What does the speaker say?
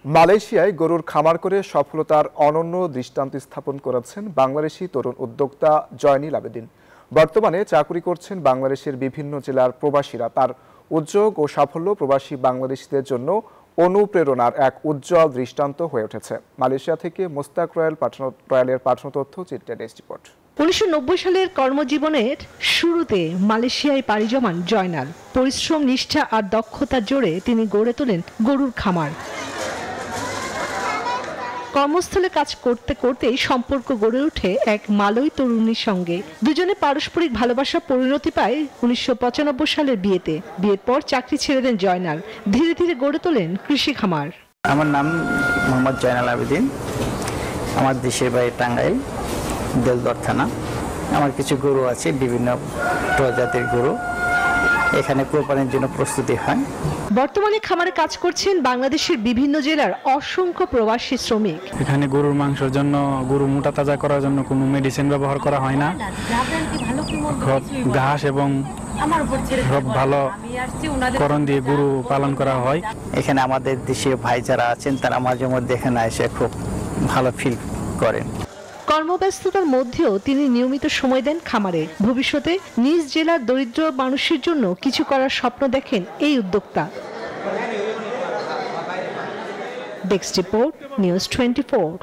মালয়েশিয়ায় গরুর খামার করে সফলতার অনন্য দৃষ্টান্ত স্থাপন করেছেন বাংলাদেশি তরুণ উদ্যোক্তা জয়নুল আবেদিন। বর্তমানে চাকুরি করছেন বাংলাদেশের বিভিন্ন জেলার প্রবাসীরা। তার উদ্যোগ ও সাফল্য প্রবাসী বাংলাদেশিদের জন্য অনুপ্রেরণার এক উজ্জ্বল দৃষ্টান্ত হয়ে উঠেছে। মালয়েশিয়া থেকে মোস্তাক রয়্যালের পাঠানো তথ্য চিত্রে ডেস্ক রিপোর্ট। 1990 সালের কর্মজীবনের শুরুতে মালয়েশিয়ায় পাড়ি জমান জয়নাল। পরিশ্রম, নিষ্ঠা আর দক্ষতার জোরে তিনি গড়ে তোলেন গরুর খামার। কর্মস্থলে কাজ করতে করতেই সম্পর্ক গড়ে ওঠে এক মালয় তরুণীর সঙ্গে। দুজনে পারস্পরিক ভালোবাসা পরিণতি পায় 1995 সালের বিয়েতে। বিয়ের পর চাকরি ছেড়ে দেন জয়নাল। ধীরে ধীরে গড়ে তোলেন কৃষি খামার। আমার নাম মোহাম্মদ জয়নুল আবেদিন। আমার দেশের বাড়ি টাঙ্গাইল, দেলদর থানা। আমার কিছু গরু আছে, বিভিন্ন প্রজাতির গরু। এখানে কোরবানির জন্য প্রস্তুতি হয়। বর্তমানে খামারে কাজ করছেন বাংলাদেশের বিভিন্ন জেলার অসংখ্য প্রবাসী শ্রমিক। এখানে গরুর মাংসের জন্য, গরু মোটা তাজা করার জন্য কোনো মেডিসিন ব্যবহার করা হয় না। ঘাস এবং সব ভালো করণ দিয়ে গরু পালন করা হয়। এখানে আমাদের দেশীয় ভাই যারা আছেন তারা মাঝে মধ্যে এখানে এসে খুব ভালো ফিল করেন। কর্মব্যস্ততার মধ্যেও তিনি নিয়মিত সময় দেন খামারে। ভবিষ্যতে নিজ জেলার দরিদ্র মানুষের জন্য কিছু করার স্বপ্ন দেখেন এই উদ্যোক্তা। Desk report, news 24।